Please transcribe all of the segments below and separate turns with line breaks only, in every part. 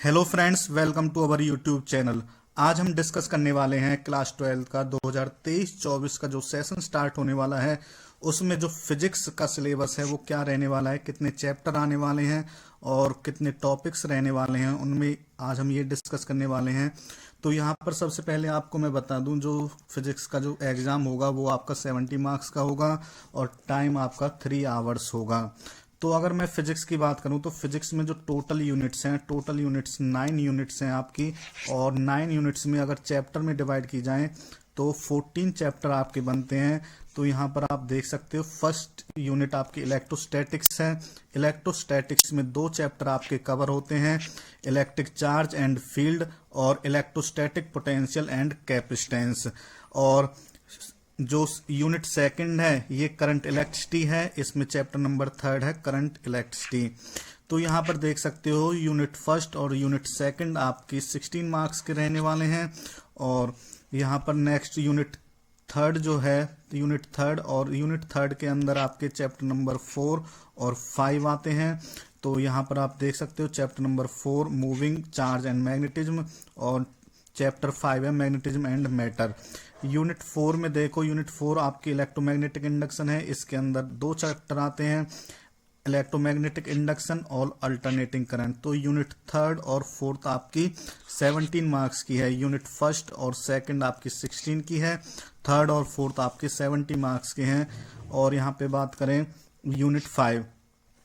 Hello friends, welcome to our YouTube channel. आज हम discuss करने वाले हैं क्लास 12 का 2023-24 का जो सेशन स्टार्ट होने वाला है, उसमें जो फिजिक्स का सिलेबस है वो क्या रहने वाला है, कितने चैप्टर आने वाले हैं और कितने टॉपिक्स रहने वाले हैं, उनमें आज हम ये डिस्कस करने वाले हैं। तो यहाँ पर सबसे पहले आपको मैं बता दूं, जो फिजिक्स का जो एग्ज़ाम होगा वो आपका 70 मार्क्स का होगा और टाइम आपका 3 आवर्स होगा। तो अगर मैं फिजिक्स की बात करूं तो फिजिक्स में जो टोटल यूनिट्स हैं, टोटल यूनिट्स 9 यूनिट्स हैं आपकी, और 9 यूनिट्स में अगर चैप्टर में डिवाइड की जाएं तो 14 चैप्टर आपके बनते हैं। तो यहाँ पर आप देख सकते हो, फर्स्ट यूनिट आपकी इलेक्ट्रोस्टैटिक्स है। इलेक्ट्रोस्टैटिक्स में 2 चैप्टर आपके कवर होते हैं, इलेक्ट्रिक चार्ज एंड फील्ड और इलेक्ट्रोस्टैटिक पोटेंशियल एंड कैपेसिटेंस। और जो यूनिट सेकंड है ये करंट इलेक्ट्रिसिटी है, इसमें चैप्टर नंबर 3 है करंट इलेक्ट्रिसिटी। तो यहाँ पर देख सकते हो यूनिट फर्स्ट और यूनिट सेकंड आपकी 16 मार्क्स के रहने वाले हैं। और यहाँ पर नेक्स्ट यूनिट थर्ड जो है, यूनिट थर्ड, और यूनिट थर्ड के अंदर आपके चैप्टर नंबर 4 और 5 आते हैं। तो यहाँ पर आप देख सकते हो chapter number 4 moving charge and magnetism और चैप्टर 5 है मैग्नेटिज्म एंड मैटर। यूनिट 4 में देखो, यूनिट 4 आपकी इलेक्ट्रोमैग्नेटिक इंडक्शन है, इसके अंदर 2 चैप्टर आते हैं, इलेक्ट्रोमैग्नेटिक इंडक्शन और अल्टरनेटिंग करंट। तो यूनिट थर्ड और फोर्थ आपकी 17 मार्क्स की है, यूनिट फर्स्ट और सेकंड आपकी 16 की है, थर्ड और फोर्थ आपके 70 मार्क्स के हैं। और यहाँ पे बात करें यूनिट 5,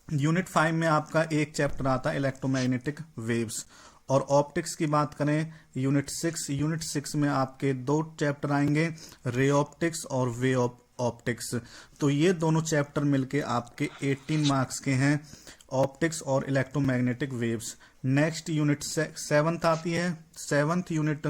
यूनिट 5 में आपका एक चैप्टर आता है इलेक्ट्रोमैग्नेटिक वेव्स। और ऑप्टिक्स की बात करें यूनिट 6, यूनिट 6 में आपके 2 चैप्टर आएंगे, रे ऑप्टिक्स और वे ऑप्टिक्स। तो ये दोनों चैप्टर मिलके आपके 18 मार्क्स के हैं, ऑप्टिक्स और electromagnetic waves. Next unit 7th आती है। 7th यूनिट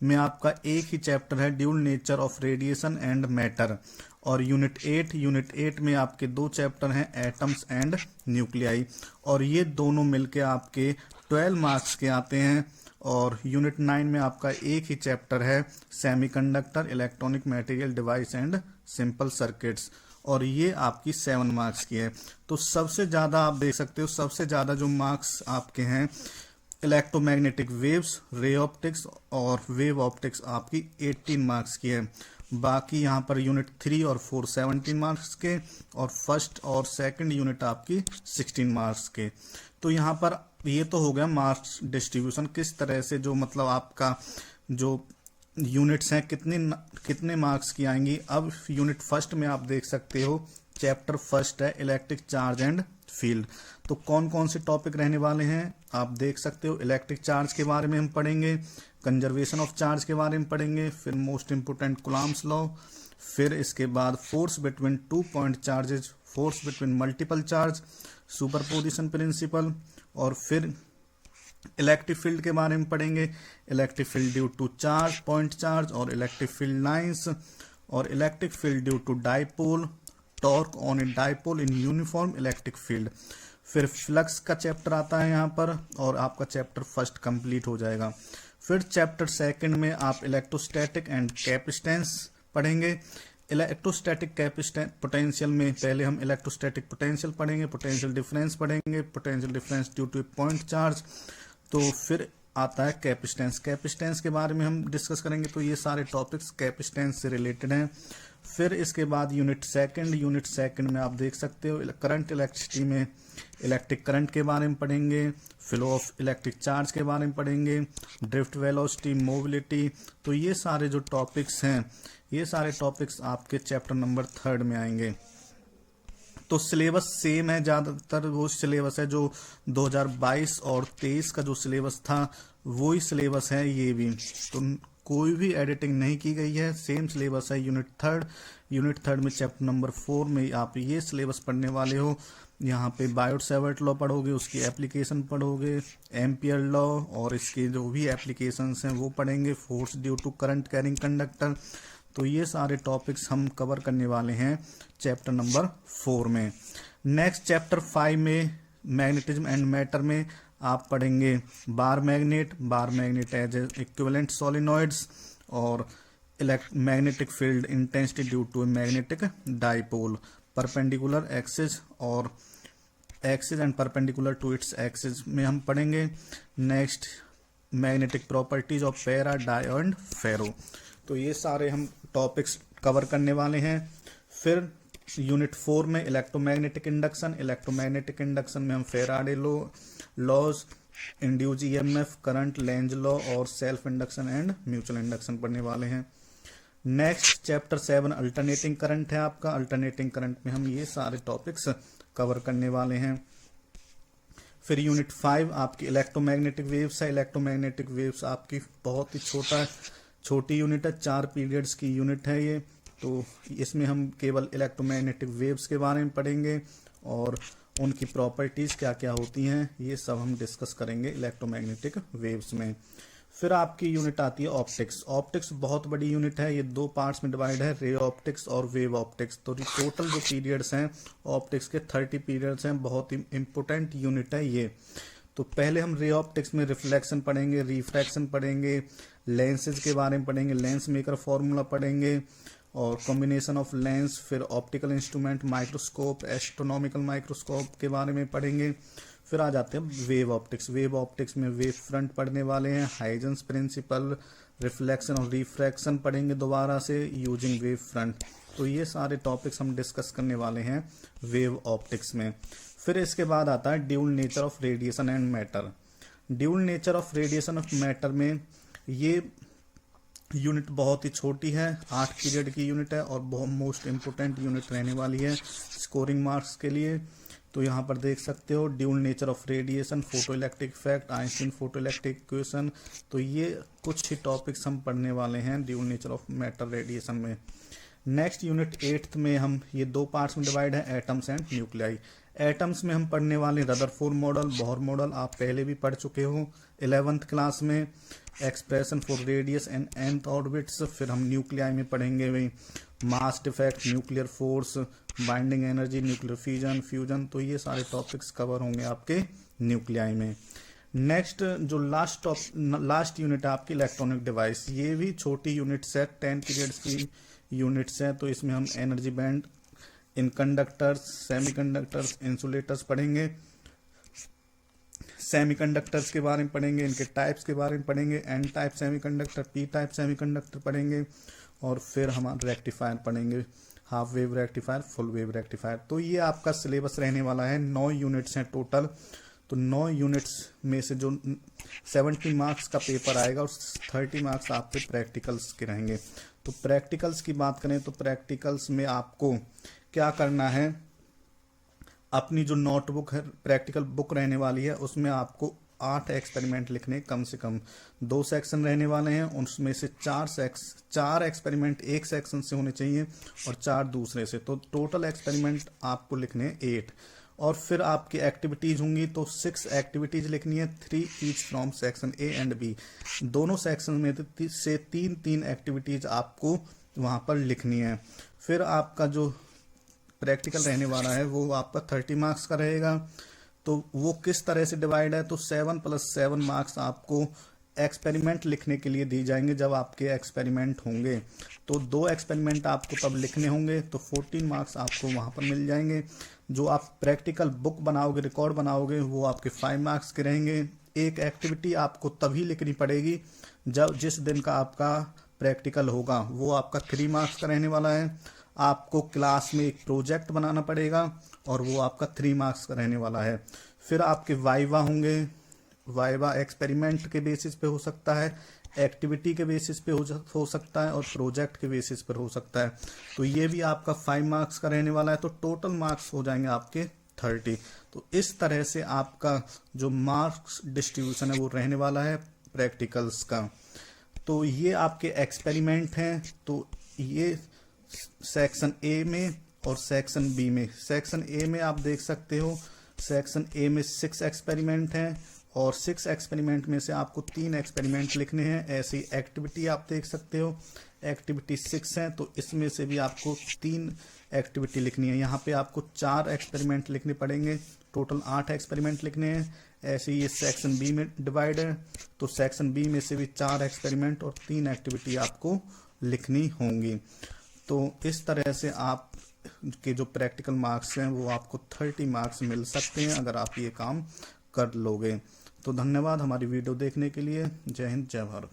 में आपका एक ही चैप्टर है, dual nature of radiation and matter. और यूनिट 8 में आपके 2 चैप्टर हैं, एटम्स एंड न्यूक्लियाई, और ये दोनों मिलके आपके 12 मार्क्स के आते हैं। और यूनिट 9 में आपका एक ही चैप्टर है, semiconductor, electronic material device and simple circuits, और ये आपकी 7 मार्क्स की है। तो सबसे ज़्यादा आप देख सकते हो, सबसे ज़्यादा जो मार्क्स आपके हैं इलेक्ट्रोमैग्नेटिक वेव्स, रे ऑप्टिक्स और वेव ऑप्टिक्स आपकी 18 मार्क्स की है। बाकी यहाँ पर यूनिट 3 और 4 17 मार्क्स के, और फर्स्ट और सेकंड यूनिट आपकी 16 मार्क्स के। तो यहाँ पर ये तो हो गया मार्क्स डिस्ट्रीब्यूशन, किस तरह से जो मतलब आपका जो यूनिट्स हैं कितने मार्क्स की आएंगी। अब यूनिट फर्स्ट में आप देख सकते हो चैप्टर फर्स्ट है इलेक्ट्रिक चार्ज एंड फील्ड। तो कौन कौन से टॉपिक रहने वाले हैं आप देख सकते हो। इलेक्ट्रिक चार्ज के बारे में हम पढ़ेंगे, कंजर्वेशन ऑफ चार्ज के बारे में पढ़ेंगे, फिर मोस्ट इंपोर्टेंट कूलम्ब्स लॉ, फिर इसके बाद force between 2 point charges, force between multiple charge, superposition principle, और फिर इलेक्ट्रिक फील्ड के बारे में पढ़ेंगे, electric field due to charge, point charge, और इलेक्ट्रिक फील्ड लाइंस, और electric field due to dipole, torque on a dipole in uniform electric field. फिर flux का चैप्टर आता है यहाँ पर, और आपका चैप्टर फर्स्ट कंप्लीट हो जाएगा। फिर चैप्टर सेकंड में आप इलेक्ट्रोस्टैटिक एंड कैपेसिटेंस पढ़ेंगे। इलेक्ट्रोस्टैटिक कैपेसिटेंस पोटेंशियल में पहले हम इलेक्ट्रोस्टैटिक पोटेंशियल पढ़ेंगे, पोटेंशियल डिफरेंस पढ़ेंगे, potential difference due two point charge. तो फिर आता है कैपेसिटेंस, कैपेसिटेंस के बारे में हम डिस्कस करेंगे। तो ये सारे टॉपिक्स कैपेसिटेंस से रिलेटेड हैं। फिर इसके बाद यूनिट सेकंड में आप देख सकते हो करंट इलेक्ट्रिसिटी में इलेक्ट्रिक करंट के बारे में पढ़ेंगे, फ्लो ऑफ इलेक्ट्रिक चार्ज के बारे में पढ़ेंगे, ड्रिफ्ट वेलोसिटी, मोबिलिटी। तो ये सारे जो टॉपिक्स हैं, ये सारे टॉपिक्स आपके चैप्टर नंबर 3 में आएंगे। तो सिलेबस सेम है, ज़्यादातर वो सिलेबस है जो 2022 और 23 का जो सिलेबस था वही सिलेबस है ये भी। तो कोई भी एडिटिंग नहीं की गई है, सेम सिलेबस है। यूनिट थर्ड में चैप्टर नंबर 4 में आप ये सिलेबस पढ़ने वाले हो। यहाँ पे बायोट-सैवर्ट लॉ पढ़ोगे, उसकी एप्लीकेशन पढ़ोगे, एम्पियर लॉ और इसके जो भी एप्लीकेशंस हैं वो पढ़ेंगे, force due to current carrying conductor. तो ये सारे टॉपिक्स हम कवर करने वाले हैं चैप्टर नंबर 4 में। नेक्स्ट चैप्टर 5 में मैग्नेटिज्म एंड मैटर में आप पढ़ेंगे bar magnet as equivalent solenoids, और magnetic field intensity due to magnetic dipole, perpendicular axis और axis and perpendicular to its axis में हम पढ़ेंगे। Next magnetic properties of para, dia and ferro. तो ये सारे हम टॉपिक्स कवर करने वाले हैं। फिर यूनिट 4 में इलेक्ट्रोमैग्नेटिक इंडक्शन। इलेक्ट्रोमैग्नेटिक इंडक्शन में हम Faraday laws, induced EMF, current, Lenz law और self induction and mutual induction पढ़ने वाले हैं। नेक्स्ट चैप्टर 7 अल्टरनेटिंग करंट है आपका। अल्टरनेटिंग करंट में हम ये सारे टॉपिक्स कवर करने वाले हैं। फिर यूनिट 5 आपकी इलेक्ट्रोमैग्नेटिक वेव्स है। इलेक्ट्रोमैग्नेटिक वेव्स आपकी बहुत ही छोटी यूनिट है, 4 पीरियड्स की यूनिट है ये। तो इसमें हम केवल इलेक्ट्रोमैग्नेटिक वेव्स के बारे में पढ़ेंगे और उनकी प्रॉपर्टीज क्या क्या होती हैं ये सब हम डिस्कस करेंगे इलेक्ट्रोमैग्नेटिक वेव्स में। फिर आपकी यूनिट आती है ऑप्टिक्स। ऑप्टिक्स बहुत बड़ी यूनिट है, ये 2 पार्ट्स में डिवाइड है, रे ऑप्टिक्स और वेव ऑप्टिक्स। तो टोटल जो पीरियड्स हैं ऑप्टिक्स के 30 पीरियड्स हैं, बहुत ही इंपॉर्टेंट यूनिट है ये। तो पहले हम रे ऑप्टिक्स में रिफ्लेक्शन पढ़ेंगे, रिफ्रैक्शन पढ़ेंगे, लेंसेज के बारे में पढ़ेंगे, लेंस मेकर फॉर्मूला पढ़ेंगे और कॉम्बिनेशन ऑफ लेंस। फिर optical instrument, microscope, astronomical microscope के बारे में पढ़ेंगे। फिर आ जाते हैं वेव ऑप्टिक्स। वेव ऑप्टिक्स में वेव फ्रंट पढ़ने वाले हैं, हाइजेंस प्रिंसिपल, रिफ्लेक्शन और रिफ्रैक्शन पढ़ेंगे दोबारा से यूजिंग वेव फ्रंट। तो ये सारे टॉपिक्स हम डिस्कस करने वाले हैं वेव ऑप्टिक्स में। फिर इसके बाद आता है dual nature of radiation and matter. Dual nature of radiation of matter में ये यूनिट बहुत ही छोटी है, 8 पीरियड की यूनिट है और बहुत मोस्ट इम्पोर्टेंट यूनिट रहने वाली है स्कोरिंग मार्क्स के लिए। तो यहाँ पर देख सकते हो dual nature of radiation, photo electric effect, Einstein photo electric equation. तो ये कुछ ही टॉपिक्स हम पढ़ने वाले हैं dual nature of matter radiation में। नेक्स्ट यूनिट 8th में हम ये 2 पार्ट्स में डिवाइड है, एटम्स एंड न्यूक्लियाई। एटम्स में हम पढ़ने वाले रदरफोर्ड मॉडल, बोहर मॉडल आप पहले भी पढ़ चुके हो 11th क्लास में, expression for radius and nth orbits. फिर हम न्यूक्लियाई में पढ़ेंगे वही mass defect, nuclear force, binding energy, nuclear fusion. तो ये सारे टॉपिक्स कवर होंगे आपके न्यूक्लियाई में। नेक्स्ट जो लास्ट यूनिट है आपकी इलेक्ट्रॉनिक डिवाइस। ये भी छोटी यूनिट्स है, 10 पीरियड्स की यूनिट्स है। तो इसमें हम एनर्जी बैंड, इनकंडक्टर्स, सेमीकंडक्टर्स, इंसुलेटर्स पढ़ेंगे। सेमीकंडक्टर्स के बारे में पढ़ेंगे, इनके टाइप्स के बारे में पढ़ेंगे, N type semiconductor, P type semiconductor पढ़ेंगे और फिर हम रेक्टिफायर पढ़ेंगे, half wave rectifier, full wave rectifier. तो ये आपका सिलेबस रहने वाला है। 9 यूनिट्स हैं टोटल। तो 9 यूनिट्स में से जो 70 मार्क्स का पेपर आएगा और 30 मार्क्स आपके प्रैक्टिकल्स के रहेंगे। तो प्रैक्टिकल्स की बात करें तो प्रैक्टिकल्स में आपको क्या करना है, अपनी जो नोटबुक है, प्रैक्टिकल बुक रहने वाली है, उसमें आपको 8 एक्सपेरिमेंट लिखने, कम से कम 2 सेक्शन रहने वाले हैं। उसमें से 4 एक्सपेरिमेंट एक सेक्शन से होने चाहिए और 4 दूसरे से। तो टोटल एक्सपेरिमेंट आपको लिखने 8। और फिर आपकी एक्टिविटीज होंगी तो 6 एक्टिविटीज लिखनी है, 3 each from section A and B. दोनों सेक्शन में से 3 एक्टिविटीज आपको वहां पर लिखनी है। फिर आपका जो प्रैक्टिकल रहने वाला है वो आपका 30 मार्क्स का रहेगा। तो वो किस तरह से डिवाइड है, तो 7 + 7 मार्क्स आपको एक्सपेरिमेंट लिखने के लिए दी जाएंगे जब आपके एक्सपेरिमेंट होंगे। तो 2 एक्सपेरिमेंट आपको तब लिखने होंगे, तो 14 मार्क्स आपको वहां पर मिल जाएंगे। जो आप प्रैक्टिकल बुक बनाओगे, रिकॉर्ड बनाओगे, वो आपके 5 मार्क्स के रहेंगे। एक एक्टिविटी आपको तभी लिखनी पड़ेगी जब जिस दिन का आपका प्रैक्टिकल होगा, वो आपका 3 मार्क्स का रहने वाला है। आपको क्लास में एक प्रोजेक्ट बनाना पड़ेगा और वो आपका 3 मार्क्स का रहने वाला है। फिर आपके वाइवा होंगे, वाइवा एक्सपेरिमेंट के बेसिस पे हो सकता है, एक्टिविटी के बेसिस पे हो सकता है और प्रोजेक्ट के बेसिस पर हो सकता है। तो ये भी आपका 5 मार्क्स का रहने वाला है। तो टोटल मार्क्स हो जाएंगे आपके 30। तो इस तरह से आपका जो मार्क्स डिस्ट्रीब्यूशन है वो रहने वाला है प्रैक्टिकल्स का। तो ये आपके एक्सपेरिमेंट हैं। तो ये सेक्शन ए में और सेक्शन बी में। सेक्शन ए में आप देख सकते हो, सेक्शन ए में 6 एक्सपेरिमेंट हैं और 6 एक्सपेरिमेंट में से आपको 3 एक्सपेरिमेंट लिखने हैं। ऐसी एक्टिविटी आप देख सकते हो, एक्टिविटी 6 है, तो इसमें से भी आपको 3 एक्टिविटी लिखनी है। यहाँ पे आपको 4 एक्सपेरिमेंट लिखने पड़ेंगे, टोटल 8 एक्सपेरिमेंट लिखने हैं। ऐसे ये सेक्शन बी में डिवाइड है, तो सेक्शन बी में से भी 4 एक्सपेरिमेंट और 3 एक्टिविटी आपको लिखनी होंगी। तो इस तरह से आप के जो प्रैक्टिकल मार्क्स हैं वो आपको 30 मार्क्स मिल सकते हैं अगर आप ये काम कर लोगे। तो धन्यवाद हमारी वीडियो देखने के लिए। जय हिंद, जय भारत।